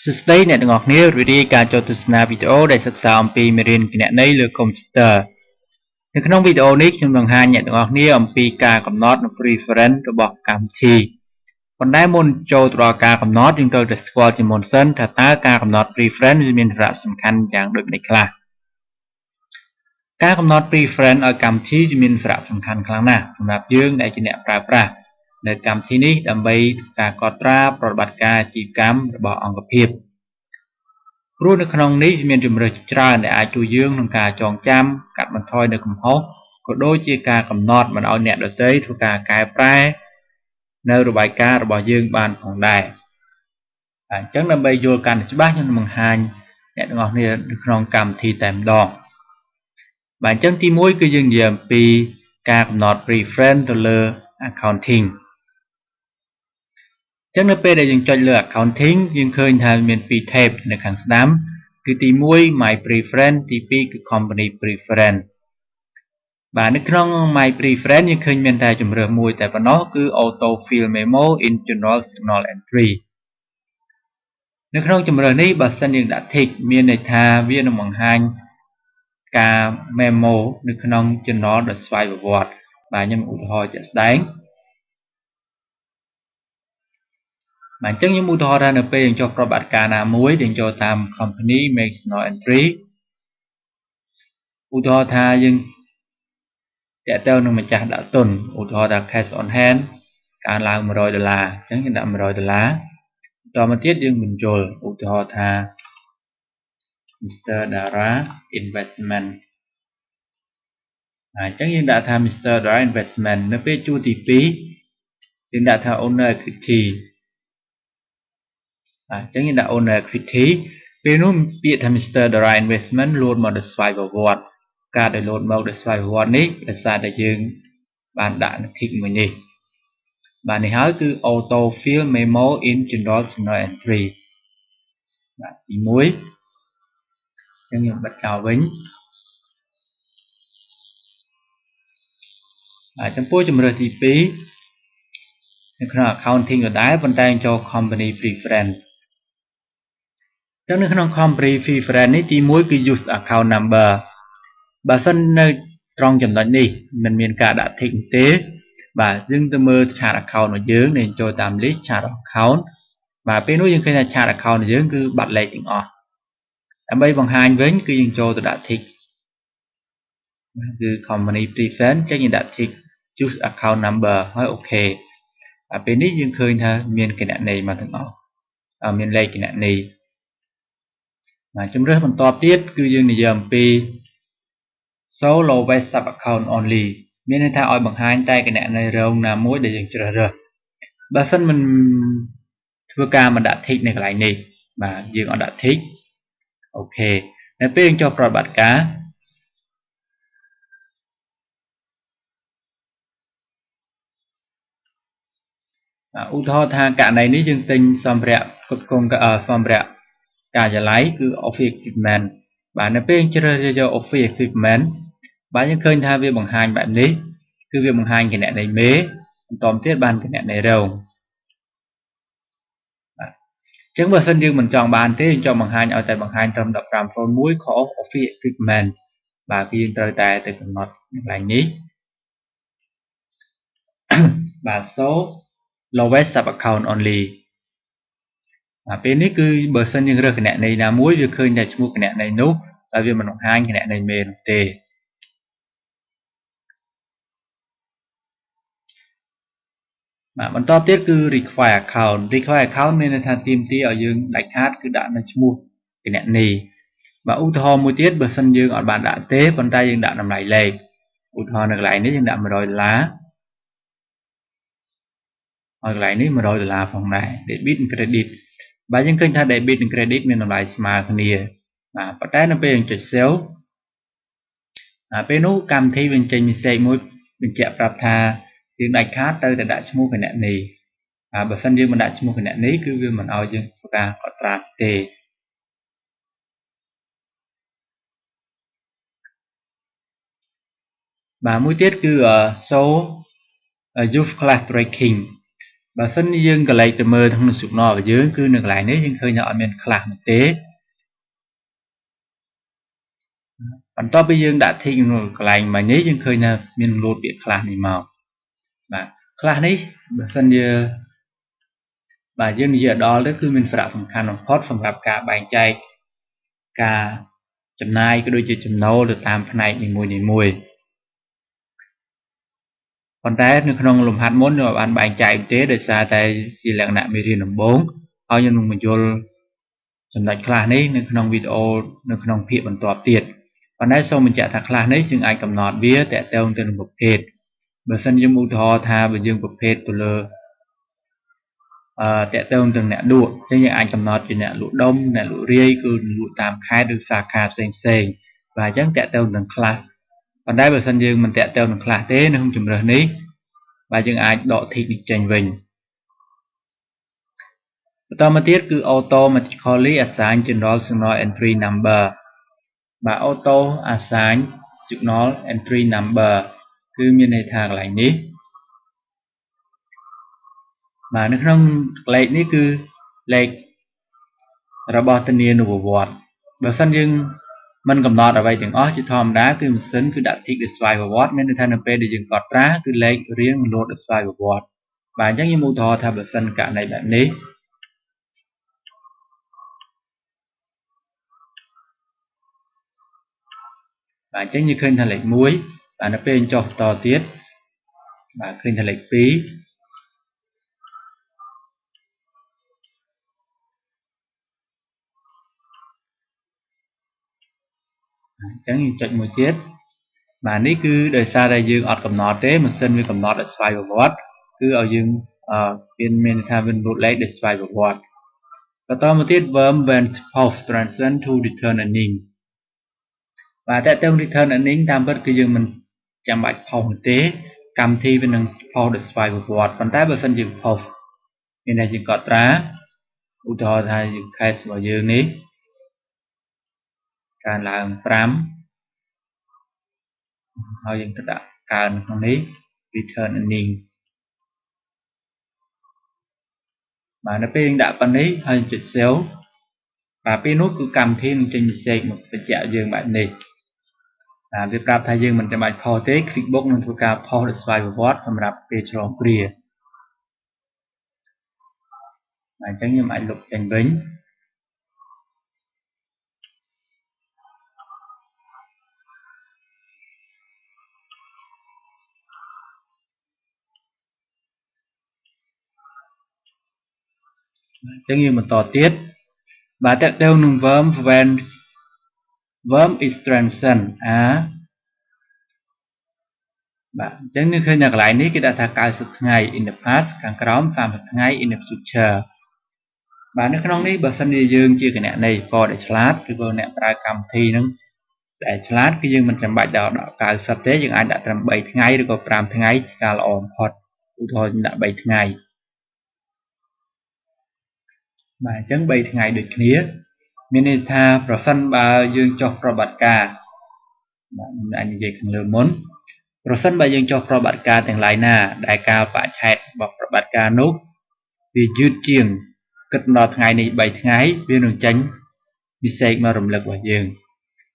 សួស្តីអ្នកទាំងអស់គ្នារីករាយការចូលទស្សនាវីដេអូដែលសិក្សាអំពីមេរៀនគណនេយ្យលើកុំព្យូទ័រនៅក្នុងវីដេអូនេះខ្ញុំនឹងបង្ហាញអ្នកទាំងអស់គ្នាអំពីការកំណត់ preference របស់កម្មវិធីប៉ុន្តែមុនចូលទៅដល់ការកំណត់យើងត្រូវតែស្គាល់ជាមុនសិនថាតើការកំណត់ preference មានសារៈសំខាន់យ៉ាងដូចម្តេចខ្លះការកំណត់ preference ឲ្យកម្មវិធីមានសារៈសំខាន់ខ្លាំងណាស់សម្រាប់យើងដែលជាអ្នកប្រើប្រាស់នៅកម្មវិធីនេះដើម្បីការកត់ត្រាប្រតិបត្តិការអាជីវកម្មរបស់អង្គភាពព្រោះនៅក្នុងនេះមានជម្រើសច្រើនដែលអាចជួយយើងក្នុងការចងចាំកាត់បន្ថយនៅកំហុសក៏ដូចជាការកំណត់មិនឲ្យអ្នកដទៃធ្វើការកែប្រែនៅរបាយការណ៍របស់យើងបានផងដែរអញ្ចឹងដើម្បីយល់កាន់តែច្បាស់ខ្ញុំនឹងបង្ហាញអ្នកទាំងអស់គ្នានៅក្នុងកម្មវិធីតែម្ដងបាទអញ្ចឹងទី1គឺយើងនិយាយអំពីការកំណត់ preference ទៅលើ accounting ចឹងនៅពេលដែលយើងចុចលើ accounting យើងឃើញថាមាន2 tab នៅខាងស្ដាំគឺទី1 my preference ទី2គឺ company preference បាទនៅក្នុង my preference យើងឃើញមានតែជម្រើសមួយតែប៉ុណ្ណោះគឺ auto fill memo in general journal entry នៅក្នុងជម្រើសនេះបើសិនយើងដាក់ tick មានន័យថាវានឹងបង្ហាញការ memo នៅក្នុង journal ដោយស្វ័យប្រវត្តិបាទខ្ញុំឧទាហរណ៍ជាក់ស្ដែងបាទអញ្ចឹងខ្ញុំឧទាហរណ៍ថានៅពេលយើងចុះប្រតិបត្តិការណាមួយយើងចូលតាម company make journal entry ឧទាហរណ៍ថាយើងតើតើនឹងម្ចាស់ដាក់ទុនឧទាហរណ៍ថា cash on hand កើនឡើង$100អញ្ចឹងយើងដាក់$100បន្តមកទៀតយើងបញ្ចូលឧទាហរណ៍ថា Mr. Dara Investment អញ្ចឹងយើងដាក់ថា Mr. Dara Investment នៅពេលជួរទី2យើងដាក់ថា Owner Equity អញ្ចឹងយើងដាក់ Owner Equity ពេលនោះពាក្យថា Mr. Dara Investment លោតមកដោយស្វ័យប្រវត្តិការដែលលោតមកដោយស្វ័យប្រវត្តិនេះដោយសារតែយើងបានដាក់ tick មួយនេះបាទនេះហើយគឺ auto fill memo in general journal entry បាទទី1អញ្ចឹងខ្ញុំបិទចោលវិញចំពោះជម្រើសទី2នៅក្នុង accounting ក៏ដែរប៉ុន្តែចូល company preference អញ្ចឹងនៅក្នុង company preference នេះទី1គឺ use account number បើសិននៅត្រង់ចំណុចនេះមិនមានការដាក់ tick ទេបាទយើងទៅមើល chart account របស់យើងនឹងចូលតាម list chart account បាទពេលនោះយើងឃើញថា chart account របស់យើងគឺបាត់លេខទាំងអស់ដើម្បីបង្ហាញវិញគឺយើងចូលទៅដាក់ tick គឺ company preference ចឹងយើងដាក់ tick choose account number ហើយអូខេហើយពេលនេះយើងឃើញថាមានគណនីមកទាំងអស់មានលេខគណនីបាទជំរើសបន្តទៀតគឺយើងនិយាយអំពី show lowest sub account only មានន័យថាឲ្យបង្ហាញតែគណនីរងណាមួយដែលយើងជ្រើសរើសបើសិនមិនធ្វើការមកដាក់ tick នៅកន្លែងនេះបាទយើងអត់ដាក់ tick អូខេនៅពេលយើងចុះប្រតិបត្តិការឧទាហរណ៍ថាករណីនេះយើងទិញសម្ភារៈគ្រប់គ្រងសម្ភារៈការិយាល័យគឺ office equipment បាទនៅពេលយើងជ្រើសរើសយក office equipment បាទយើងឃើញថាវាបង្ហាញបែបនេះគឺវាបង្ហាញគណនីមេបន្តមកទៀតបានគណនីរងបាទអញ្ចឹងបើសិនយើងមិនចង់បានទេយើងចង់បង្ហាញឲ្យតែបង្ហាញត្រឹម1501 ខុស office equipment បាទគឺយើងត្រូវតែទៅកំណត់កន្លែងនេះបាទ so lowest sub account only ពេលនេះគឺបើសិនយើងរើសគណនីណាមួយវាឃើញតែឈ្មោះគណនីនោះតែវាមិនបង្ហាញគណនីមេនោះទេបាទបន្តទៀតគឺ require account មានន័យថាទាមទារឲ្យយើងដាច់ខាតគឺដាក់នៅឈ្មោះគណនីបាទឧទាហរណ៍មួយទៀតបើសិនយើងអត់បានដាក់ទេប៉ុន្តែយើងដាក់តម្លៃលេខឧទាហរណ៍នៅកន្លែងនេះយើងដាក់$100ហើយកន្លែងនេះ$100ផងដែរ debit និង credit បាទយើងឃើញថា debit និង credit មានតម្លៃស្មើគ្នាបាទប៉ុន្តែនៅពេលយើងចុច save ពេលនោះកម្មវិធីវាចេញ message មួយបញ្ជាក់ប្រាប់ថាយើងដាច់ខាតទៅតែដាក់ឈ្មោះគណនីបើសិនយើងមិនដាក់ឈ្មោះគណនីគឺវាមិនឲ្យយើងធ្វើការកត់ត្រាទេបាទមួយទៀតគឺ show use class tracking bà sân dương cái lấy từ mơ thằng sụp nọ ở dưới cứ được lại nếu nhưng khơi nhỏ miền khạc một tế còn to bây dương đã thi rồi cái lành mà nếu nhưng khơi là miền lột bị khạc này màu bà khạc đấy bà sân giờ bà dương giờ đó đó cứ mình phải đặt phần khăn hoặc hot phần gặp cả bàn chay cả chấm nai cái đôi chữ chấm nâu được tam phần này thì mùi còn té nó không lùm hạt món rồi bạn bàn chay tế để xa tay chỉ là nặng bị riêng 4 ao nhân mình vôចំណុចខ្លះនេះនៅក្នុងវីដេអូនៅក្នុងភាគបន្ទាប់ទៀតប៉ុន្តែសូមបញ្ជាក់ថាខ្លះនេះយើងអាចកំណត់វាតកតងទៅនឹងប្រភេទបើសិនយើងឧទាហរណ៍ថាបើយើងប្រភេទទៅលើតកតងទៅអ្នកលក់អញ្ចឹងយើងអាចកំណត់ពីអ្នកលក់ដុំអ្នកលក់រាយគឺលក់តាមខេត្តឬសាខាផ្សេងបាទអញ្ចឹងតកតងនឹង class ប៉ុន្តែបើសិនយើងមិនតកតងនឹង class ទេនៅក្នុងជម្រើសនេះបាទយើងអាចដក tick នេះចេញវិញបន្តមកទៀតគឺ automatically assign general signal entry number បាទ auto assign signal entry number គឺមានន័យថាកន្លែងនេះបាទនៅក្នុងលេខនេះគឺលេខរបស់ធានានុប្រវត្តិបើសិនយើងមិនកំណត់អ្វីទាំងអស់ជាធម្មតាគឺម៉ាស៊ីនគឺដាក់ tick ដោយស្វ័យប្រវត្តិមានន័យថានៅពេលដែលយើងកត់ត្រាគឺលេខរៀងលោតដោយស្វ័យប្រវត្តិបាទអញ្ចឹងខ្ញុំឧទាហរណ៍ថាបើសិនករណីបែបនេះបាទអញ្ចឹងយើងឃើញថាលេខ1បាទនៅពេលចុះបន្តទៀតបាទឃើញថាលេខ2អញ្ចឹងយើងចុចមួយទៀតបាទនេះគឺដោយសារតែយើងអត់កំណត់ទេម៉ាស៊ីនវាកំណត់ដោយស្វ័យប្រវត្តិគឺឲ្យយើងមានថាវារូតលេខដោយស្វ័យប្រវត្តិបន្តមកទៀត verb when supposed transition to return earning បាទតើតើ return earning តាមពិតគឺយើងមិនចាំបាច់ផុសទេកម្មវិធីវានឹងផុសដោយស្វ័យប្រវត្តិប៉ុន្តែបើសិនយើងផុសមានតែយើងកត់ត្រាឧទាហរណ៍ថាយើង cache របស់យើងនេះកើនឡើង5ហើយយើងទៅដាក់កើនក្នុងនេះ return earning បាទនៅពេលយើងដាក់ប៉ុណ្នេះហើយចុច save បាទពេលនោះគឺកម្មវិធីនឹងចេញ message មកបញ្ជាក់យើងបែបនេះវាប្រាប់ថាយើងមិនចាំបាច់ផុសទេ QuickBooks នឹងធ្វើការផុសដោយស្វ័យប្រវត្តិសម្រាប់ពេលឆ្លងគ្រាបាទអញ្ចឹងខ្ញុំអាចលុបចេញវិញអញ្ចឹងយើងបន្តទៀតបាទតើតើនឹង verb when verb is transition បាទអញ្ចឹងនៅឃើញនៅកន្លែងនេះគេដាក់ថា90ថ្ងៃ in the past ខាងក្រោម30ថ្ងៃ in the future បាទនៅក្នុងនេះបើសិនជាយើងជាគណនេយ្យករដែលឆ្លាតឬក៏អ្នកប្រើកម្មវិធីនឹងដែលឆ្លាតគឺយើងមិនចាំបាច់ដល់90ទេយើងអាចដាក់ត្រឹម3ថ្ងៃឬក៏5ថ្ងៃជាការល្អបំផុតឧទាហរណ៍ដាក់3ថ្ងៃបាទអញ្ចឹង3ថ្ងៃដូចគ្នាមានន័យថាប្រសិនបើយើងចុះប្រតិបត្តិការបាទខ្ញុំអាចនិយាយខាងលើមុនប្រសិនបើយើងចុះប្រតិបត្តិការទាំងឡាយណាដែលកាលបច្ឆេទរបស់ប្រតិបត្តិការនោះវាយឺតជាងគិតដល់ថ្ងៃនេះ3ថ្ងៃវានឹងចេញ message មករំលឹករបស់យើង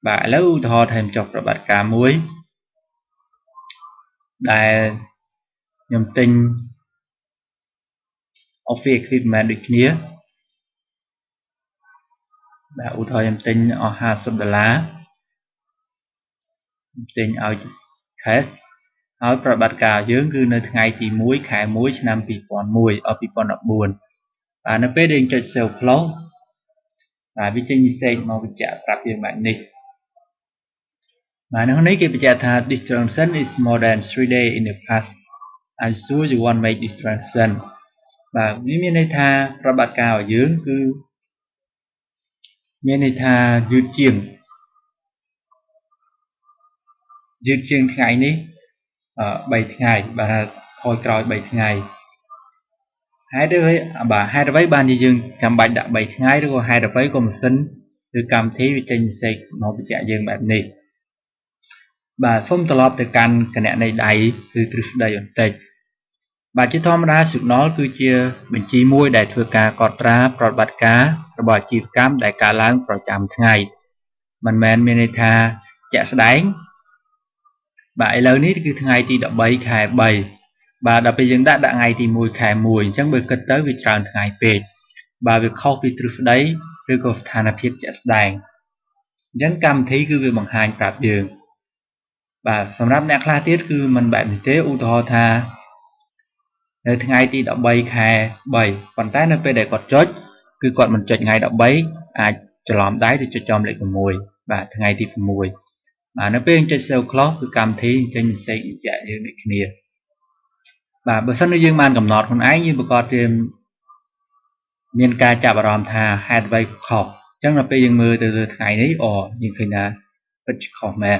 បាទឥឡូវឧទាហរណ៍ថាខ្ញុំចុះប្រតិបត្តិការមួយដែលខ្ញុំទិញ Office equipment ដូចគ្នាបាទឧទាហរណ៍ខ្ញុំទិញអស់$50ទិញឲ្យ cash ហើយប្រតិបត្តិការយើងគឺនៅថ្ងៃទី1ខែ1ឆ្នាំ2014បាទនៅពេលដែលយើងចុច save close បាទវាចេញ message មកបញ្ជាក់ប្រាប់យើងបែបនេះបាទនៅក្នុងនេះគេបញ្ជាក់ថា this transaction is more than 3 days in the past I'm sure you want make this transaction បាទវាមានន័យថាប្រតិបត្តិការរបស់យើងគឺមានន័យថាយឺតជាងថ្ងៃនេះ3ថ្ងៃបាទថយក្រោយ3ថ្ងៃហេតុអ្វីបានជាយើងចាំបាច់ដាក់3ថ្ងៃឬក៏ហេតុអ្វីក៏ម៉ាស៊ីនឬកម្មវិធីវាចេញ message មកបញ្ជាក់យើងបែបនេះបាទសូមត្រឡប់ទៅកាន់គណនេយ្យដៃឬទ្រឹស្ដីបន្តិច បាទជាធម្មតា signal គឺជាបញ្ជីមួយដែលធ្វើការកត់ត្រាប្រតិបត្តិការរបស់អាជីវកម្មដែលកើតឡើងប្រចាំថ្ងៃមិនមែនមានន័យថាជាក់ស្ដែងបាទឥឡូវនេះគឺថ្ងៃទី13ខែ3បាទដល់ពេលយើងដាក់ថ្ងៃទី1ខែ1អញ្ចឹងបើគិតទៅវាច្រើនថ្ងៃពេកបាទវាខុសពីទ្រឹស្ដីឬក៏ស្ថានភាពជាក់ស្ដែងអញ្ចឹងកម្មវិធីគឺវាបង្ហាញប្រាប់យើងបាទសម្រាប់អ្នកខ្លះទៀតគឺមិនបែបនេះទេឧទាហរណ៍ថានៅថ្ងៃទី13ខែ3ប៉ុន្តែនៅពេលដែលគាត់ចុចគឺគាត់មិនចុចថ្ងៃ13អាចច្រឡំដៃឬចុចចំលេខ6បាទថ្ងៃទី6បាទនៅពេលចុច save clock គឺកម្មវិធីចេញ message បញ្ជាក់យើងដូចគ្នាបាទបើសិនជាយើងបានកំណត់ខ្លួនឯងយើងប្រកាសជាមានការចាប់អារម្មណ៍ថាហេតុអ្វីខុសអញ្ចឹងដល់ពេលយើងមើលទៅលើថ្ងៃនេះយើងឃើញថាពិតជាខុសមែន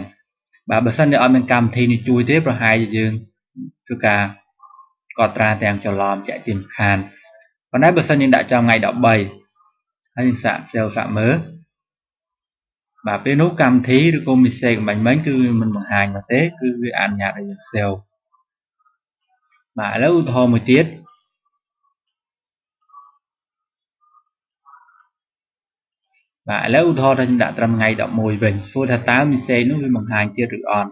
បាទបើសិនជាអត់មានកម្មវិធីនេះជួយទេប្រហែលជាយើងធ្វើការកត់ត្រាទាំងច្រឡំជាក់ជាមិនខានប៉ុន្តែបើសិនយើងដាក់ចំថ្ងៃ13ហើយយើងសាក save សាកមើលបាទពេលនោះកម្មវិធីឬក៏ message មិញគឺមិនបង្ហាញមកទេគឺវាអនុញ្ញាតឲ្យយើង save បាទឥឡូវឧទាហរណ៍មួយទៀតបាទឥឡូវឧទាហរណ៍ថាខ្ញុំដាក់ត្រឹមថ្ងៃ11វិញសួរថាតើ message នោះវាបង្ហាញទៀតឬអត់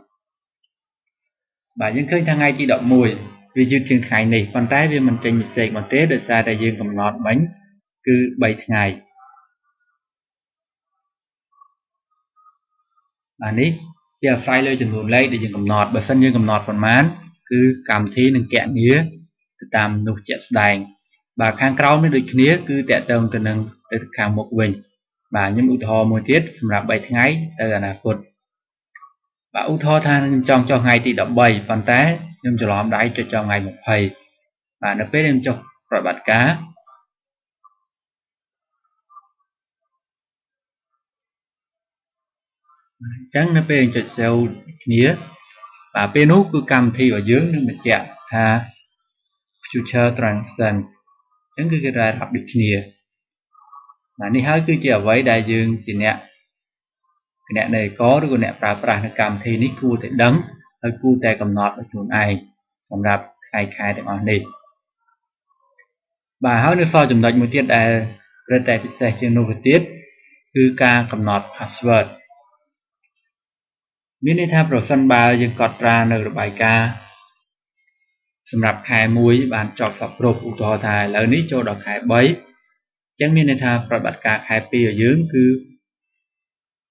បាទយើងឃើញថាថ្ងៃទី11វាយឺតជាងថ្ងៃនេះប៉ុន្តែវាមិនចេញ message មកទេដោយសារតែយើងកំណត់មិញគឺ3ថ្ងៃបាទនេះវាអាស្រ័យលើចំនួនលេខដែលយើងកំណត់បើសិនយើងកំណត់ប៉ុន្មានគឺកម្មវិធីនឹងគណនាទៅតាមនោះជាក់ស្ដែងបាទខាងក្រោមនេះដូចគ្នាគឺតកតងទៅនឹងទៅខាងមុខវិញបាទខ្ញុំឧទាហរណ៍មួយទៀតសម្រាប់3ថ្ងៃទៅអនាគតបាទឧទាហរណ៍ថាខ្ញុំចង់ចុះថ្ងៃទី13ប៉ុន្តែខ្ញុំច្រឡំដៃចុចចុះថ្ងៃ20បាទនៅពេលខ្ញុំចុះប្រតិបត្តិការអញ្ចឹងនៅពេលយើងចុច save គ្នាបាទពេលនោះគឺកម្មវិធីរបស់យើងនឹងបញ្ជាក់ថា future transition អញ្ចឹងគឺគេរ៉ាប់ដូចគ្នាបាទនេះហើយគឺជាអ្វីដែលយើងជាអ្នកគណនេយ្យករឬក៏អ្នកប្រើប្រាស់នៅកម្មវិធីនេះគួរតែដឹងហើយគួរតែកំណត់ឲ្យខ្លួនឯងសម្រាប់ថ្ងៃខែទាំងអស់នេះបាទហើយនៅសល់ចំណុចមួយទៀតដែលត្រូវតែពិសេសជាងនោះទៅទៀតគឺការកំណត់ password មានន័យថាប្រសិនបើយើងកត់ត្រានៅរបាយការណ៍សម្រាប់ខែ1បានចប់សពគ្រប់ឧទាហរណ៍ថាឥឡូវនេះចូលដល់ខែ3អញ្ចឹងមានន័យថាប្រតិបត្តិការខែ2របស់យើងគឺ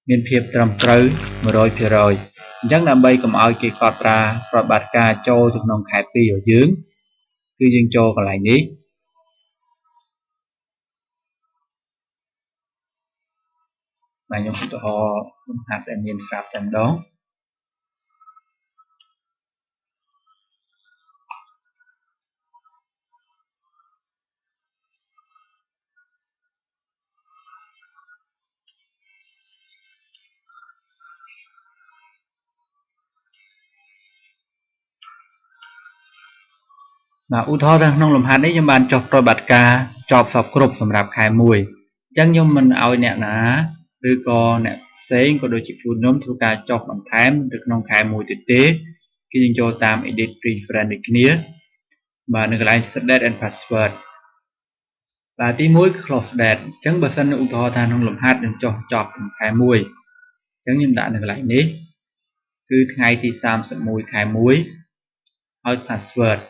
មានភាពត្រឹមត្រូវ 100% អញ្ចឹងដើម្បីកុំឲ្យគេកត់ត្រាប្រតិបត្តិការចូលទៅក្នុងខែ2របស់យើងគឺយើងចូលកន្លែងនេះបាទខ្ញុំឧទាហរណ៍លំហាត់ដែលមានស្រាប់តែម្ដងបាទឧទាហរណ៍ថាក្នុងលំហាត់នេះខ្ញុំបានចុះប្រតិបត្តិការចប់សពគ្រប់សម្រាប់ខែ1អញ្ចឹងខ្ញុំមិនឲ្យអ្នកណាឬក៏អ្នកផ្សេងក៏ដូចជាខ្លួនខ្ញុំធ្វើការចុះបន្ថែមទៅក្នុងខែ1ទៀតទេគឺយើងចូលតាម edit preference ដូចគ្នាបាទនៅកន្លែង set date and password បាទទី1គឺ close date អញ្ចឹងបើសិនឧទាហរណ៍ថាក្នុងលំហាត់ខ្ញុំចុះចប់ក្នុងខែ1អញ្ចឹងខ្ញុំដាក់នៅកន្លែងនេះគឺថ្ងៃទី31ខែ1ហើយ password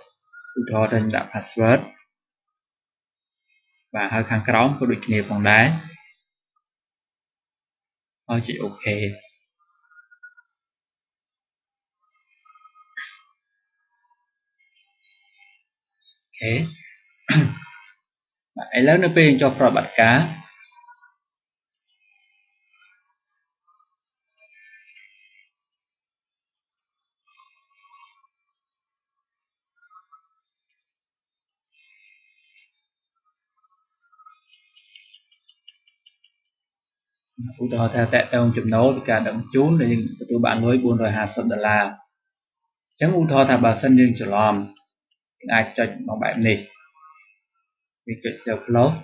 ឧទាហរណ៍ថាខ្ញុំដាក់ password បាទហើយខាងក្រោមក៏ដូចគ្នាផងដែរហើយចុច OK អូខេបាទឥឡូវនៅពេលយើងចុះប្រតិបត្តិការឧទាហរណ៍ថាតកតងចំណូលពីការដឹកជញ្ជូនដែលយើងទទួលបានលុយ$450អញ្ចឹងឧទាហរណ៍ថាបើសិនយើងច្រឡំយើងអាចចុចមកបែបនេះយើងចុច save close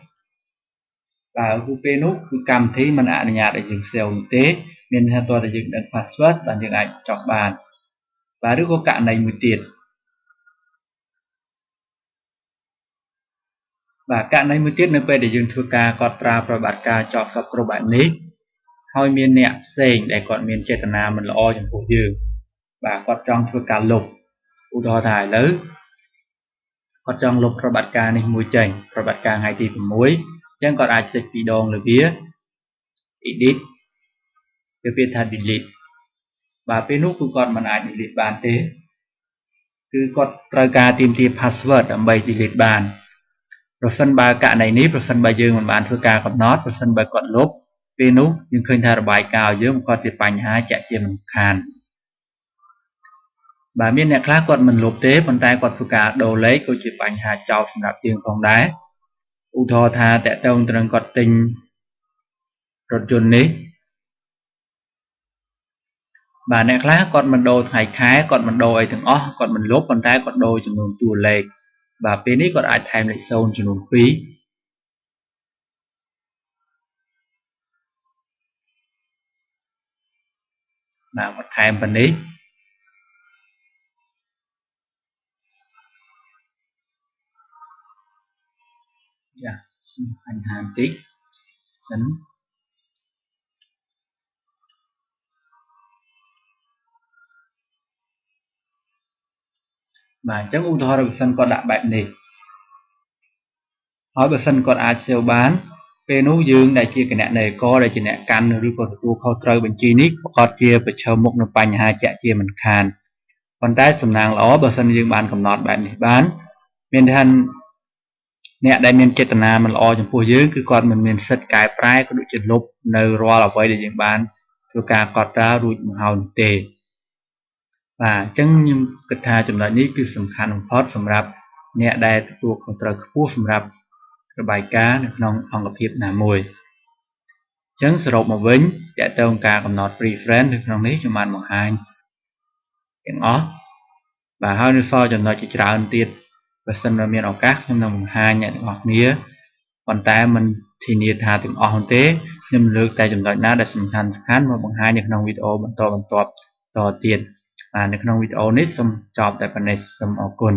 បាទគឺពេលនោះគឺកម្មវិធីមិនអនុញ្ញាតឲ្យយើង save នោះទេមានន័យថាតើតើយើងដឹង password បាទយើងអាចចុះបានបាទឬក៏ករណីមួយទៀត và cả này mới tiết nơi về để dừng thưa ca có tra và bạt ca cho phật pro bạn ní hơi miền nẹt xềnh để còn miền chế tana mình lo trong cuộc dư và có trong thưa ca lục u đo thải lớn có trong lục pro bạt ca này mùi chành pro bạt ca ngay thì muối chẳng còn ai chạy bị đòn là vía edit cái việc thay delete và bên nút của con mình ai delete bàn thế cứ con trai ca tìm tìm password ở bay delete bàn rồi phân ba cả này ní rồi phân ba dương mình bàn thưa ca còn nót rồi phân ba còn lốp bên nút nhưng khơi thay bài cao dưới một con tiệp bánh hai chạy chia mình khàn và miền này khác còn mình lốp tế bàn tay còn thưa ca đồ lấy câu chuyện bánh hai chàoសម្រាប់tiếng phòng đá u thò tha tẹt tông trần còn tình rồi chuẩn ní và nè khác còn mình đồ thải khái còn mình đồ ấy thường còn mình lốp bàn tay còn đồ cho mình chùa lệ và bênนี้còn ai thay lại sâu cho mình phí và một thay bênนี้anh hàn tích sấn và chắc u thọ được sân còn đại bạn này hỏi về sân còn ai siêu bán về nấu dương đại chia cái này có đại chỉ nè căn rồi có tu khâu trời bên chi nít có kia phải chờ một nó bành hai chạy chia mình khàn còn tay sầm nàng ló bờ sân dương bán cầm nọt bạn này bán miền thân nè đại miền chế tana mình lo trong phố dưới cứ còn mình sật cái prai có đội chiến lục nơi roa là vậy để dương bán thưa cả cọt ra rồi hào tề và chân nhưngกថាចំណុចនេះគឺសំខាន់បំផុតសម្រាប់អ្នកដែលទទួលខុសត្រូវខ្ពស់សម្រាប់របាយការណ៍នៅក្នុងអង្គភាពណាមួយអញ្ចឹងសរុបមកវិញតើតើការកំណត់ preference នៅក្នុងនេះខ្ញុំបានបង្ហាញទាំងអស់បាទហើយនៅសល់ចំណុចជាច្រើនទៀតបើសិនបើមានឱកាសខ្ញុំនឹងបង្ហាញអ្នកទាំងអស់គ្នាប៉ុន្តែមិនធានាថាទាំងអស់ទេខ្ញុំលើកតែចំណុចណាដែលសំខាន់មកបង្ហាញនៅក្នុងវីដេអូបន្តតទៀតនៅក្នុងវីដេអូនេះសូមចប់តែប៉ុណ្ណេះសូមអរគុណ